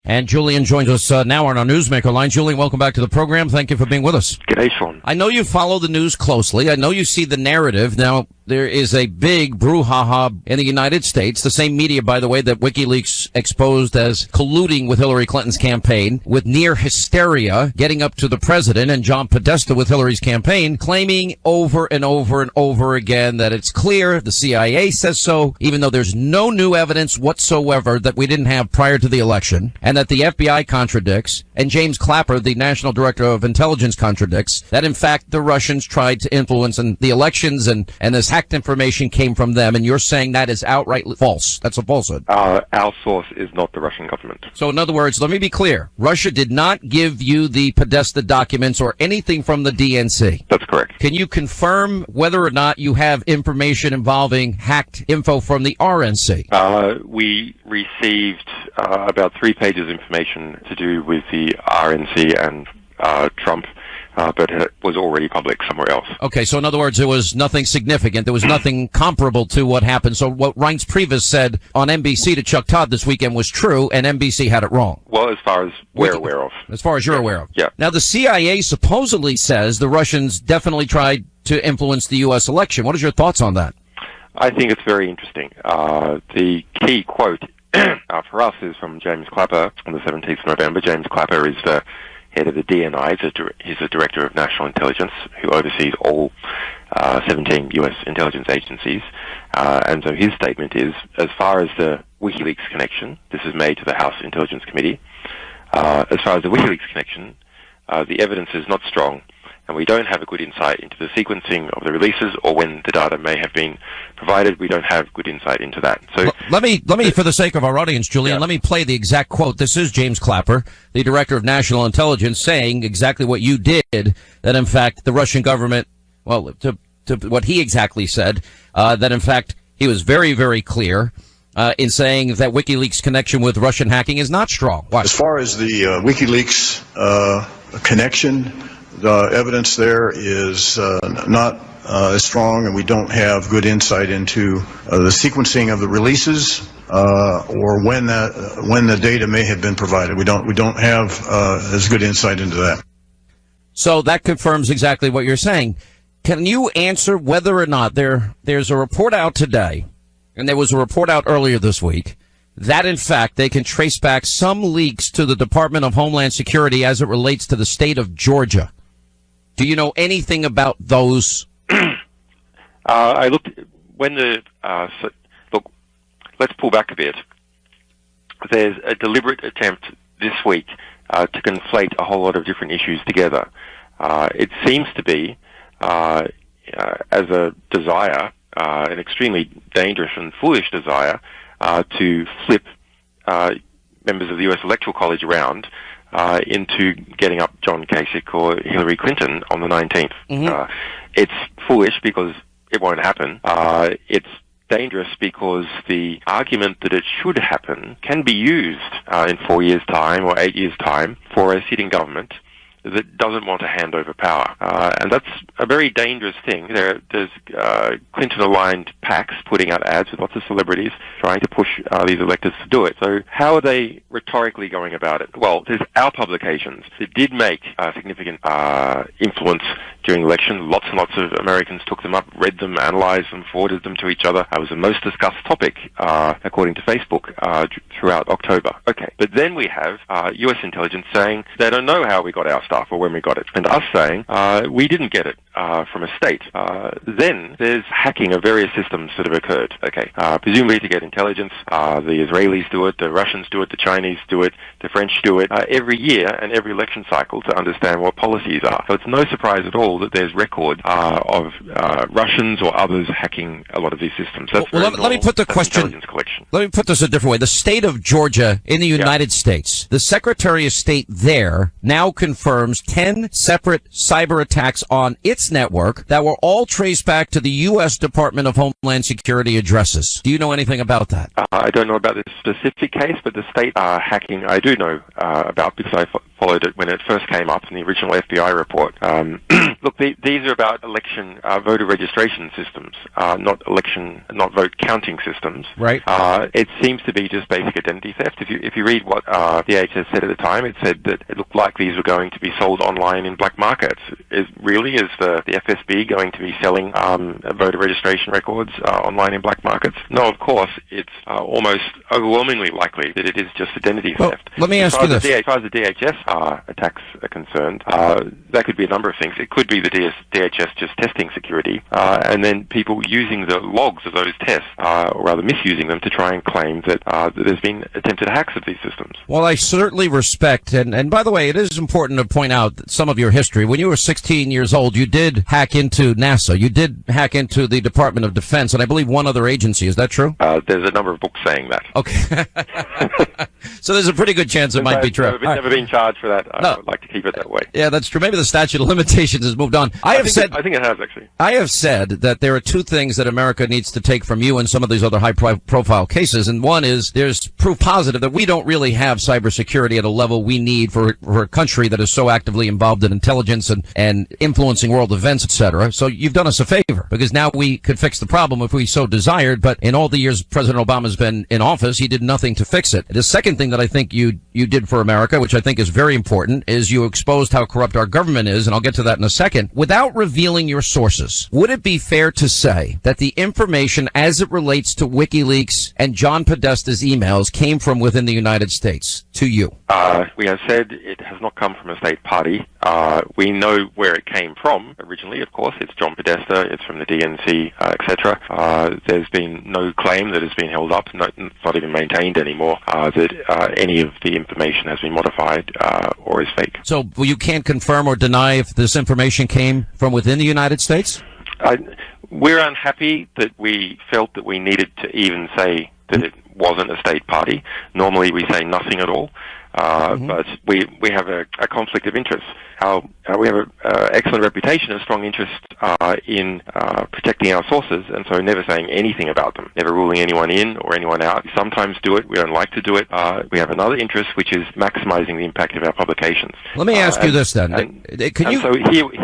And Julian joins us now on our Newsmaker line. Julian, welcome back to the program. Thank you for being with us. G'day, Sean. I know you follow the news closely. I know you see the narrative. Now, there is a big brouhaha in the United States. The same media, by the way, that WikiLeaks exposed as colluding with Hillary Clinton's campaign, with near hysteria getting up to the president and John Podesta with Hillary's campaign, claiming over and over and over again that it's clear, the CIA says so, even though there's no new evidence whatsoever that we didn't have prior to the election, and that the FBI contradicts, and James Clapper, the National Director of Intelligence, contradicts, that in fact the Russians tried to influence in the elections and this hacked information came from them, and you're saying that is outright false. That's a falsehood. Our source is not the Russian government. So in other words, let me be clear. Russia did not give you the Podesta documents or anything from the DNC. That's correct. Can you confirm whether or not you have information involving hacked info from the RNC? We received about 3 pages of information to do with the RNC and Trump, but it was already public somewhere else. Okay, so in other words, there was nothing significant. There was nothing comparable to what happened. So what Reince Priebus said on NBC to Chuck Todd this weekend was true, and NBC had it wrong. Well, as far as we're aware of. As far as you're aware of. Yeah. Now, the CIA supposedly says the Russians definitely tried to influence the U.S. election. What is your thoughts on that? I think it's very interesting. The key quote for us is from James Clapper on the 17th of November. James Clapper is the head of the DNI. He's the Director of National Intelligence, who oversees all 17 U.S. intelligence agencies. And so his statement is, as far as the WikiLeaks connection, this is made to the House Intelligence Committee, as far as the WikiLeaks connection, the evidence is not strong, and we don't have a good insight into the sequencing of the releases or when the data may have been provided. We don't have good insight into that. So let me, for the sake of our audience, Julian, let me play the exact quote. This is James Clapper, the Director of National Intelligence, saying exactly what you did, that in fact the Russian government, well, to what he exactly said, that in fact he was very, very clear in saying that WikiLeaks connection with Russian hacking is not strong. Watch. As far as the WikiLeaks connection, the evidence there is not as strong, and we don't have good insight into the sequencing of the releases or when the data may have been provided. We don't have as good insight into that. So that confirms exactly what you're saying. Can you answer whether or not there's a report out today, and there was a report out earlier this week, that in fact they can trace back some leaks to the Department of Homeland Security as it relates to the state of Georgia? Do you know anything about those? I looked when look. Let's pull back a bit. There's a deliberate attempt this week to conflate a whole lot of different issues together. It seems to be as a desire, an extremely dangerous and foolish desire, to flip members of the U.S. Electoral College around into getting up John Kasich or Hillary Clinton on the 19th. Mm-hmm. It's foolish because it won't happen. It's dangerous because the argument that it should happen can be used in 4 years' time or 8 years' time for a sitting government that doesn't want to hand over power. And that's a very dangerous thing. There's Clinton-aligned PACs putting out ads with lots of celebrities trying to push these electors to do it. So how are they rhetorically going about it? Well, there's our publications that did make significant influence during the election. Lots and lots of Americans took them up, read them, analyzed them, forwarded them to each other. It was the most discussed topic, according to Facebook, throughout October. Okay, but then we have U.S. intelligence saying they don't know how we got our stuff or when we got it, and us saying we didn't get it from a state. Then there's hacking of various systems that have occurred. Okay, presumably to get intelligence. The Israelis do it, the Russians do it, the Chinese do it, the French do it every year and every election cycle to understand what policies are. So it's no surprise at all that there's record of Russians or others hacking a lot of these systems. That's let me put the question. Let me put this a different way. The state of Georgia in the United States, the Secretary of State there now confirms 10 separate cyber attacks on its network that were all traced back to the U.S. U.S. Department of Homeland Security addresses. Do you know anything about that? I don't know about this specific case, but the state hacking I do know about because I followed it when it first came up in the original FBI report. Look, these are about election voter registration systems, not vote counting systems. Right. It seems to be just basic identity theft. If you read what the DHS said at the time, it said that it looked like these were going to be sold online in black markets. Is the FSB going to be selling voter registration records online in black markets? No, of course. It's almost overwhelmingly likely that it is just identity theft. Let me ask you this. As far as the DHS attacks are concerned, that could be a number of things. It could be the DHS just testing security, and then people using the logs of those tests, or rather misusing them to try and claim that there's been attempted hacks of these systems. Well, I certainly respect, and by the way, it is important to point out some of your history. When you were 16 years old, you did hack into NASA. You did hack into the Department of Defense, and I believe one other agency. Is that true? There's a number of books saying that. Okay. So there's a pretty good chance it might be true. I've never been charged for that. I would like to keep it that way. Yeah, that's true. Maybe the statute of limitations has moved on. I think it has, actually. I have said that there are two things that America needs to take from you and some of these other high-profile cases, and one is there's proof positive that we don't really have cybersecurity at a level we need for a country that is so actively involved in intelligence and influencing world events, etc. So you've done us a favor, because now we could fix the problem if we so desired, but in all the years President Obama's been in office, he did nothing to fix it. The second thing that I think you did for America, which I think is very important, is you exposed how corrupt our government is, and I'll get to that in a second. Without revealing your sources, would it be fair to say that the information as it relates to WikiLeaks and John Podesta's emails came from within the United States to you? We have said it has not come from a state party. We know where it came from originally, of course. It's John Podesta, it's from the DNC, etc. There's been no claim that has been held up, it's not even maintained anymore, that any of the information has been modified or is fake. So you can't confirm or deny if this information came from within the United States? We're unhappy that we felt that we needed to even say that it wasn't a state party. Normally we say nothing at all. But we have a conflict of interest. We have an excellent reputation and strong interest in protecting our sources, and so never saying anything about them, never ruling anyone in or anyone out. We sometimes do it. We don't like to do it. We have another interest, which is maximizing the impact of our publications. Let me ask you this then. So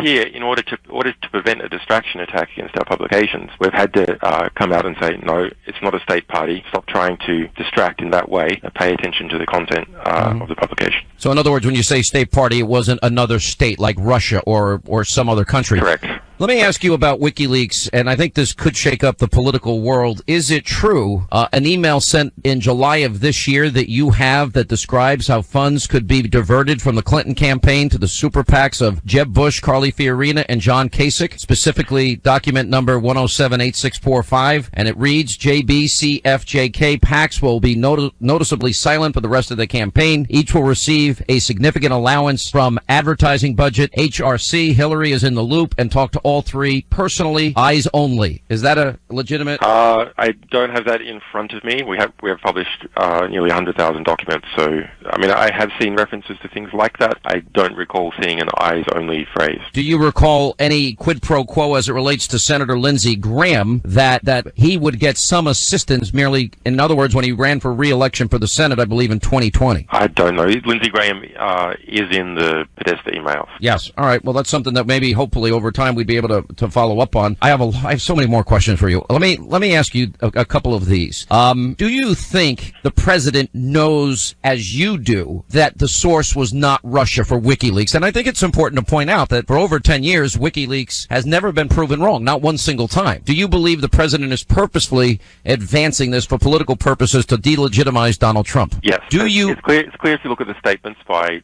here, in order to prevent a distraction attack against our publications, we've had to come out and say, no, it's not a state party. Stop trying to distract in that way. Pay attention to the content of the publication. So in other words, when you say state party, it wasn't another state like Russia or some other country. Correct. Let me ask you about WikiLeaks, and I think this could shake up the political world. Is it true, an email sent in July of this year that you have that describes how funds could be diverted from the Clinton campaign to the super PACs of Jeb Bush, Carly Fiorina, and John Kasich, specifically document number 1078645, and it reads, JBCFJK PACs will be noticeably silent for the rest of the campaign. Each will receive a significant allowance from advertising budget. HRC, Hillary is in the loop and talked to all three personally, eyes only. Is that a legitimate? I don't have that in front of me. We have published nearly 100,000 documents, so I mean I have seen references to things like that. I don't recall seeing an eyes only phrase. Do you recall any quid pro quo as it relates to Senator Lindsey Graham that he would get some assistance merely, in other words, when he ran for re-election for the Senate, I believe in 2020? I don't know. Lindsey Graham is in the Podesta emails. Yes. All right. Well, that's something that maybe hopefully over time we'd be able to follow up on. I have so many more questions for you. Let me ask you a couple of these. Do you think the president knows, as you do, that the source was not Russia for WikiLeaks? And I think it's important to point out that for over 10 years, WikiLeaks has never been proven wrong, not one single time. Do you believe the president is purposefully advancing this for political purposes to delegitimize Donald Trump? Yes. It's clear if you look at the statements by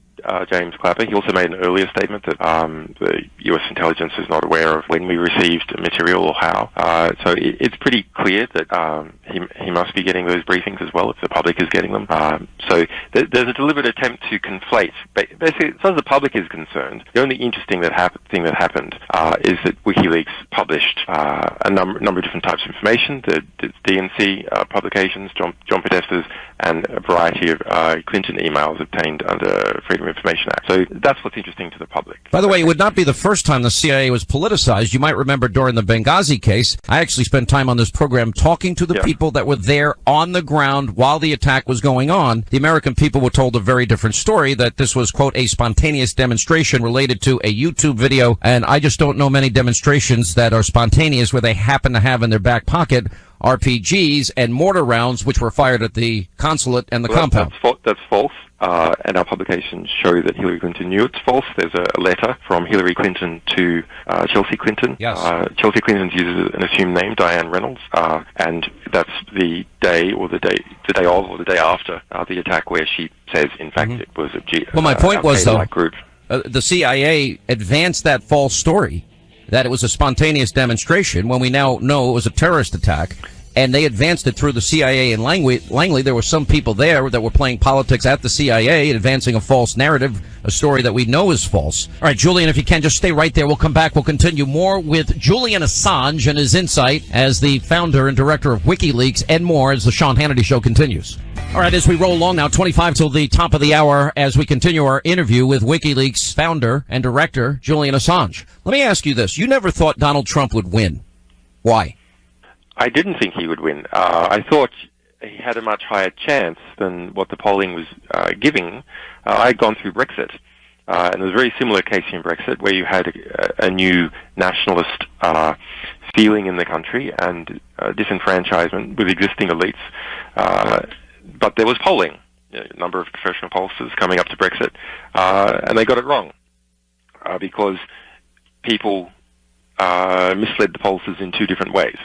James Clapper. He also made an earlier statement that the U.S. intelligence is not aware of when we received material or how. So it's pretty clear that he must be getting those briefings as well if the public is getting them. So there's a deliberate attempt to conflate. Basically, as far as the public is concerned, the only interesting thing that happened is that WikiLeaks published a number of different types of information, the DNC publications, John Podesta's, and a variety of Clinton emails obtained under Freedom of Information Act. So that's what's interesting to the public. By the way, it would not be the first time the CIA was politicized. You might remember during the Benghazi case, I actually spent time on this program talking to the people that were there on the ground while the attack was going on. The American people were told a very different story, that this was, quote, a spontaneous demonstration related to a YouTube video. And I just don't know many demonstrations that are spontaneous where they happen to have in their back pocket RPGs and mortar rounds, which were fired at the consulate and the compound. That's false. And our publications show that Hillary Clinton knew it's false. There's a letter from Hillary Clinton to Chelsea Clinton. Yes. Chelsea Clinton uses an assumed name, Diane Reynolds, and that's the day or the day after the attack, where she says, in fact, it was a well, my point was, though, group. The CIA advanced that false story that it was a spontaneous demonstration when we now know it was a terrorist attack. And they advanced it through the CIA in Langley. There were some people there that were playing politics at the CIA, advancing a false narrative, a story that we know is false. All right, Julian, if you can, just stay right there. We'll come back. We'll continue more with Julian Assange and his insight as the founder and director of WikiLeaks, and more as the Sean Hannity Show continues. All right, as we roll along now, 25 till the top of the hour, as we continue our interview with WikiLeaks founder and director, Julian Assange. Let me ask you this. You never thought Donald Trump would win. Why? I didn't think he would win. I thought he had a much higher chance than what the polling was giving. I'd gone through Brexit, and there was a very similar case in Brexit where you had a new nationalist feeling in the country and disenfranchisement with existing elites. But there was polling, a number of professional pollsters coming up to Brexit, and they got it wrong because people misled the pollsters in two different ways.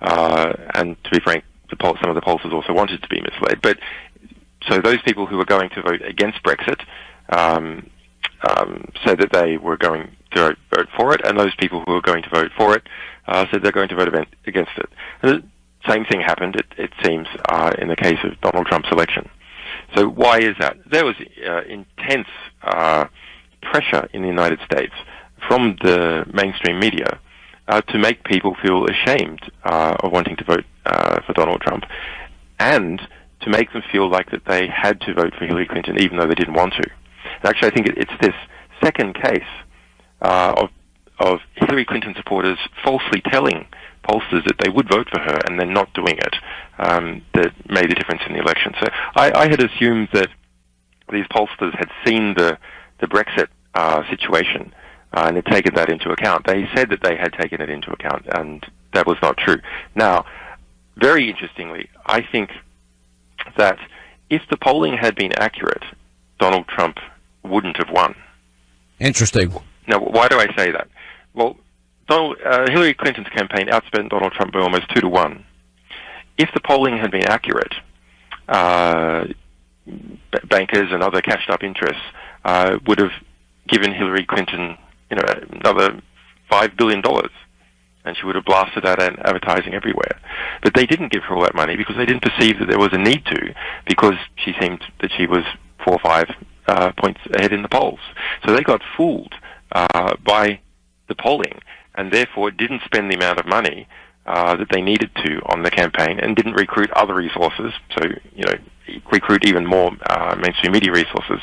And to be frank, some of the pollsters also wanted to be misled. But so those people who were going to vote against Brexit said that they were going to vote for it, and those people who were going to vote for it said they're going to vote against it. And the same thing happened, it seems, in the case of Donald Trump's election. So why is that? There was intense pressure in the United States from the mainstream media to make people feel ashamed of wanting to vote for Donald Trump, and to make them feel like that they had to vote for Hillary Clinton even though they didn't want to. And actually, I think it's this second case of Hillary Clinton supporters falsely telling pollsters that they would vote for her and then not doing it that made a difference in the election. So I had assumed that these pollsters had seen the Brexit situation and had taken that into account. They said that they had taken it into account, and that was not true. Now, very interestingly, I think that if the polling had been accurate, Donald Trump wouldn't have won. Interesting. Now, why do I say that? Well, Hillary Clinton's campaign outspent Donald Trump by almost 2-1. If the polling had been accurate, bankers and other cashed-up interests would have given Hillary Clinton, another $5 billion, and she would have blasted that advertising everywhere. But they didn't give her all that money because they didn't perceive that there was a need to, because she seemed that she was 4 or 5 points ahead in the polls. So they got fooled by the polling, and therefore didn't spend the amount of money that they needed to on the campaign, and didn't recruit other resources, so, recruit even more mainstream media resources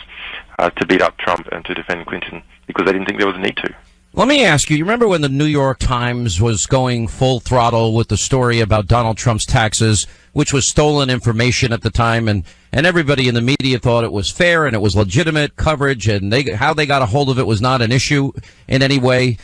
to beat up Trump and to defend Clinton, because they didn't think there was a need to. Let me ask you remember when the New York Times was going full throttle with the story about Donald Trump's taxes, which was stolen information at the time, and everybody in the media thought it was fair and it was legitimate coverage, and how they got a hold of it was not an issue in any way?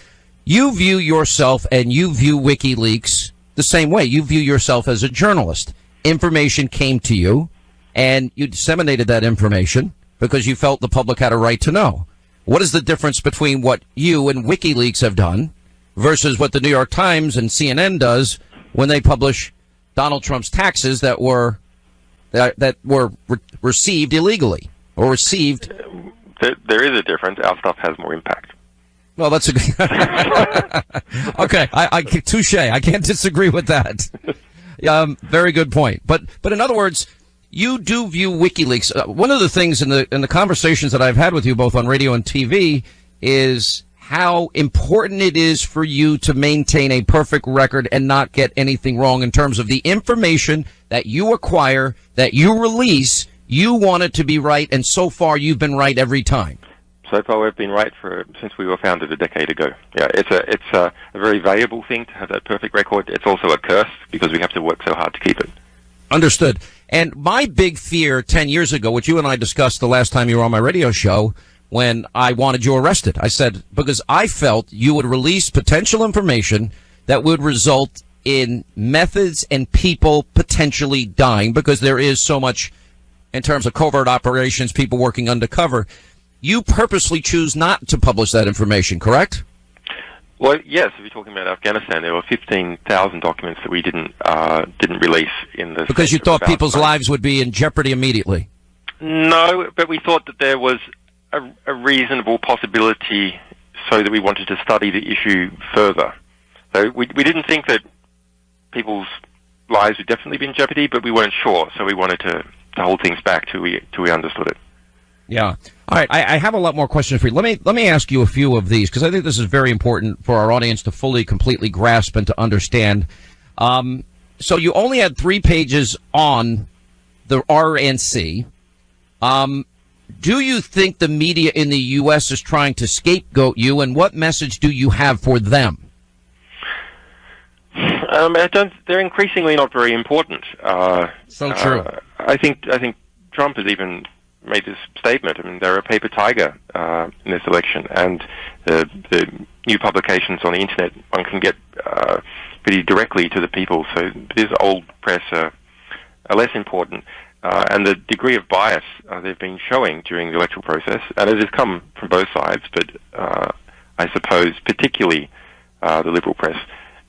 You view yourself and you view WikiLeaks the same way. You view yourself as a journalist. Information came to you, and you disseminated that information because you felt the public had a right to know. What is the difference between what you and WikiLeaks have done versus what the New York Times and CNN does when they publish Donald Trump's taxes that were received illegally or received? There is a difference. Our stuff has more impact. Well, that's a good. Okay, I touche. I can't disagree with that. Very good point. But in other words, you do view WikiLeaks. One of the things in the conversations that I've had with you both on radio and TV is how important it is for you to maintain a perfect record and not get anything wrong in terms of the information that you acquire, that you release. You want it to be right, and so far you've been right every time. So far, we've been right since we were founded a decade ago. Yeah, it's a very valuable thing to have that perfect record. It's also a curse because we have to work so hard to keep it. Understood. And my big fear 10 years ago, which you and I discussed the last time you were on my radio show, when I wanted you arrested, I said, because I felt you would release potential information that would result in methods and people potentially dying, because there is so much in terms of covert operations, people working undercover. You purposely choose not to publish that information, correct? Well, yes. If you're talking about Afghanistan, there were 15,000 documents that we didn't release in the because you thought people's lives would be in jeopardy immediately. No, but we thought that there was a reasonable possibility, so that we wanted to study the issue further. So we didn't think that people's lives would definitely be in jeopardy, but we weren't sure, so we wanted to hold things back till we understood it. Yeah. All right. I have a lot more questions for you. Let me ask you a few of these, because I think this is very important for our audience to fully, completely grasp and to understand. So you only had 3 pages on the RNC. Do you think the media in the U.S. is trying to scapegoat you, and what message do you have for them? They're increasingly not very important. So true. I think Trump has even made this statement. I mean, they're a paper tiger in this election, and the new publications on the internet, one can get pretty directly to the people. So these old press are less important, and the degree of bias they've been showing during the electoral process, and it has come from both sides, but I suppose particularly the liberal press.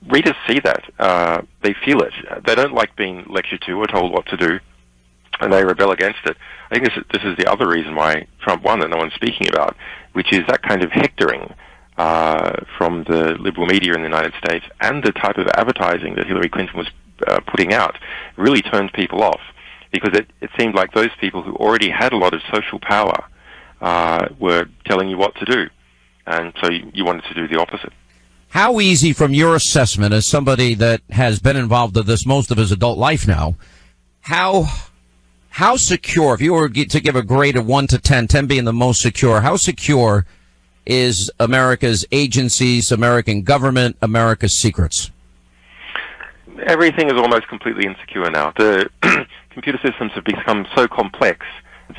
Readers see that. They feel it. They don't like being lectured to or told what to do, and they rebel against it. I think this is the other reason why Trump won that no one's speaking about, which is that kind of hectoring from the liberal media in the United States, and the type of advertising that Hillary Clinton was putting out really turned people off, because it seemed like those people who already had a lot of social power were telling you what to do, and so you wanted to do the opposite. How easy, from your assessment, as somebody that has been involved in this most of his adult life now, how secure, if you were to give a grade of 1 to 10, 10 being the most secure, how secure is America's agencies, American government, America's secrets? Everything is almost completely insecure now. The computer systems have become so complex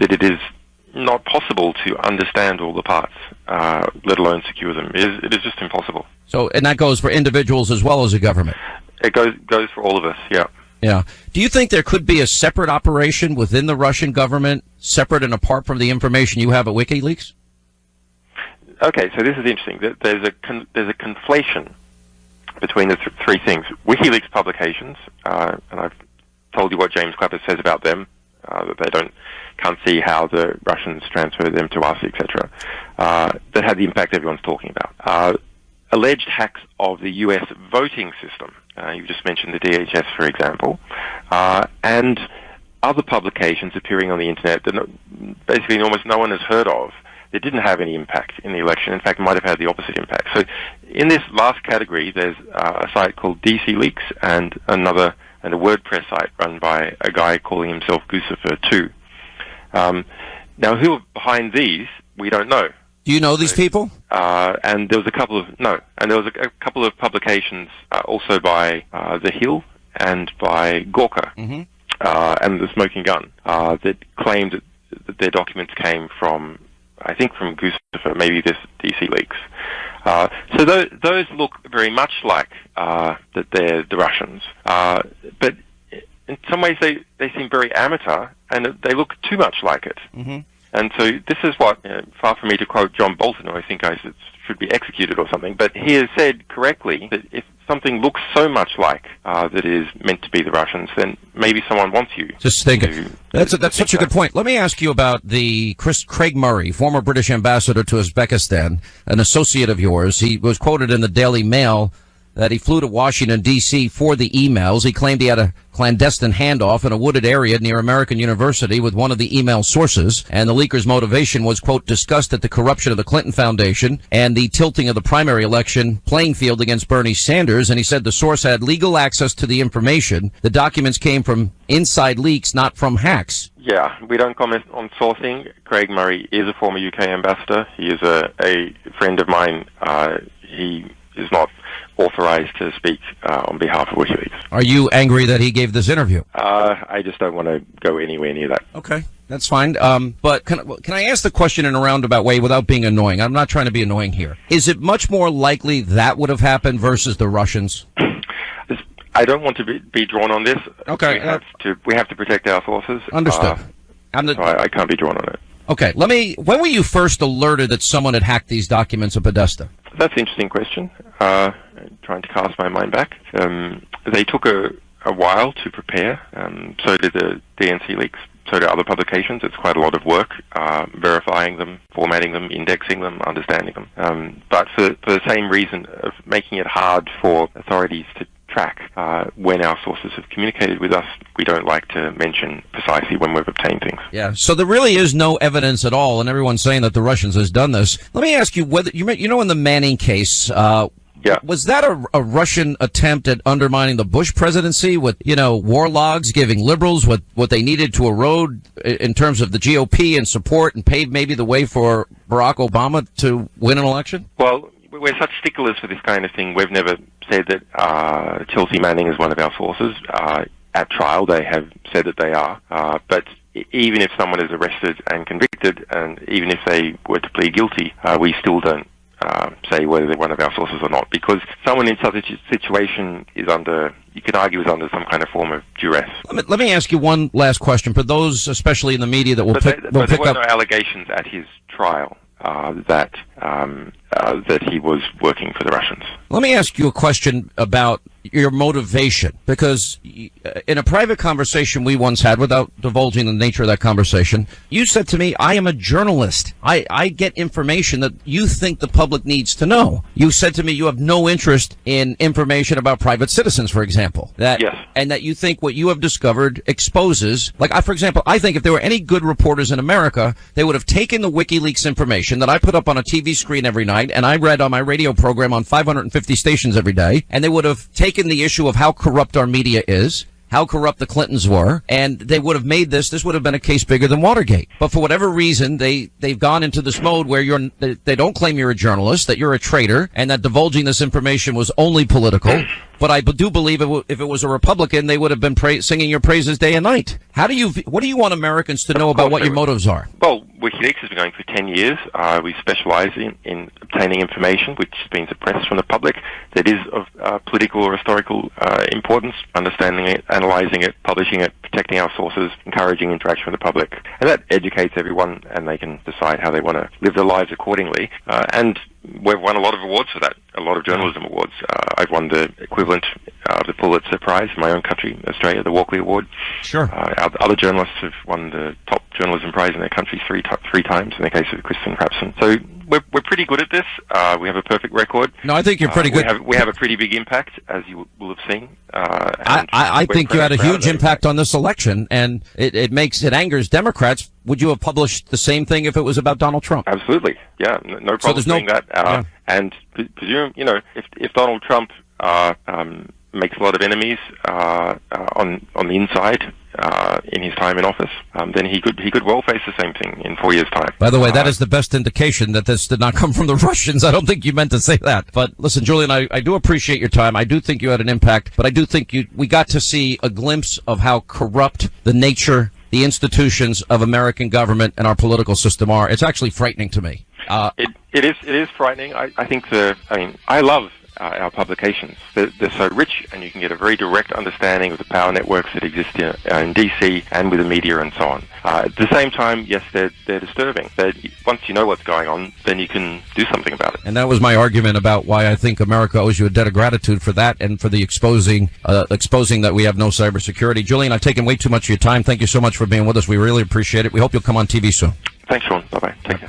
that it is not possible to understand all the parts, let alone secure them. It is just impossible. So, and that goes for individuals as well as the government? It goes for all of us, yeah. Yeah. Do you think there could be a separate operation within the Russian government, separate and apart from the information you have at WikiLeaks? Okay, so this is interesting. There's a conflation between the three things. WikiLeaks publications, and I've told you what James Clapper says about them, that they can't see how the Russians transfer them to us, etc. That had the impact everyone's talking about. Alleged hacks of the U.S. voting system. You just mentioned the DHS, for example, and other publications appearing on the internet that basically almost no one has heard of. That didn't have any impact in the election. In fact, might have had the opposite impact. So, in this last category, there's a site called DC Leaks and a WordPress site run by a guy calling himself Guccifer2. Now, who are behind these? We don't know. Do you know these people? And there was a couple of publications also by The Hill and by Gawker, and The Smoking Gun, that claimed that their documents came from, I think, from Guccifer, maybe this DC Leaks. So those look very much like that they're the Russians, but in some ways they seem very amateur, and they look too much like it. Mm-hmm. And so this is what, far from me to quote John Bolton, who I think should be executed or something, but he has said correctly that if something looks so much like that is meant to be the Russians, then maybe someone wants you. Just think that's such a good point. Let me ask you about the Craig Murray, former British ambassador to Uzbekistan, an associate of yours. He was quoted in the Daily Mail that he flew to Washington, D.C. for the emails. He claimed he had a clandestine handoff in a wooded area near American University with one of the email sources. And the leaker's motivation was, quote, disgust at the corruption of the Clinton Foundation and the tilting of the primary election playing field against Bernie Sanders. And he said the source had legal access to the information. The documents came from inside leaks, not from hacks. Yeah, we don't comment on sourcing. Craig Murray is a former UK ambassador. He is a friend of mine. He is not authorized to speak on behalf of WikiLeaks. Are you angry that he gave this interview? I just don't want to go anywhere near that. Okay, that's fine. But can I ask the question in a roundabout way without being annoying? I'm not trying to be annoying here. Is it much more likely that would have happened versus the Russians? I don't want to be drawn on this. Okay. We have to protect our sources. Understood. So I can't be drawn on it. Okay. When were you first alerted that someone had hacked these documents of Podesta? That's an interesting question. Trying to cast my mind back. They took a while to prepare. So did the DNC leaks. So do other publications. It's quite a lot of work, verifying them, formatting them, indexing them, understanding them. But for the same reason of making it hard for authorities to track when our sources have communicated with us, we don't like to mention precisely when we've obtained things. Yeah, so there really is no evidence at all, and everyone's saying that the Russians has done this. Let me ask you whether you know in the Manning case. Yeah. Was that a Russian attempt at undermining the Bush presidency with, war logs giving liberals what they needed to erode in terms of the GOP and support and pave maybe the way for Barack Obama to win an election? Well, we're such sticklers for this kind of thing. We've never said that Chelsea Manning is one of our sources. At trial, they have said that they are. But even if someone is arrested and convicted, and even if they were to plead guilty, we still don't say whether they're one of our sources or not, because someone in such a situation is under, you could argue, is under some kind of form of duress. Let me ask you one last question for those, especially in the media, that will pick up. There were no allegations at his trial that he was working for the Russians. Let me ask you a question about your motivation, because in a private conversation we once had, without divulging the nature of that conversation, you said to me, I am a journalist. I get information that you think the public needs to know. You said to me you have no interest in information about private citizens, for example. Yes. And that you think what you have discovered exposes, for example, I think if there were any good reporters in America, they would have taken the WikiLeaks information that I put up on a TV screen every night and I read on my radio program on 550 stations every day, and they would have taken the issue of how corrupt our media is, how corrupt the Clintons were, and they would have made this would have been a case bigger than Watergate. But for whatever reason, they've gone into this mode where they don't claim you're a journalist, that you're a traitor, and that divulging this information was only political. But I do believe if it was a Republican, they would have been singing your praises day and night. What do you want Americans to know about what your motives are? Well, WikiLeaks has been going for 10 years. We specialize in obtaining information which has been suppressed from the public that is of political or historical importance, understanding it, analyzing it, publishing it, protecting our sources, encouraging interaction with the public. And that educates everyone, and they can decide how they want to live their lives accordingly. And we've won a lot of awards for that, a lot of journalism awards. I've won the equivalent of the Pulitzer Prize in my own country, Australia, the Walkley Award. Sure. Other journalists have won the top journalism prize in their country three times, in the case of Kristen Crapson. So we're pretty good at this. We have a perfect record. No, I think you're pretty good. We have a pretty big impact, as you will have seen. I think you had a huge impact on this election, and it angers Democrats. Would you have published the same thing if it was about Donald Trump? Absolutely. Yeah, no problem doing that. And presume, if Donald Trump makes a lot of enemies on the inside in his time in office, then he could well face the same thing in 4 years' time. By the way, that is the best indication that this did not come from the Russians. I don't think you meant to say that. But listen, Julian, I do appreciate your time. I do think you had an impact, but I do think we got to see a glimpse of how corrupt the nature, the institutions of American government and our political system are. It's actually frightening to me. It is frightening. I think I love our publications. They're so rich, and you can get a very direct understanding of the power networks that exist in DC and with the media and so on. At the same time, yes, they're disturbing. Once you know what's going on, then you can do something about it. And that was my argument about why I think America owes you a debt of gratitude for that and for the exposing that we have no cybersecurity. Julian, I've taken way too much of your time. Thank you so much for being with us. We really appreciate it. We hope you'll come on TV soon. Thanks, Sean. Bye-bye. Take care.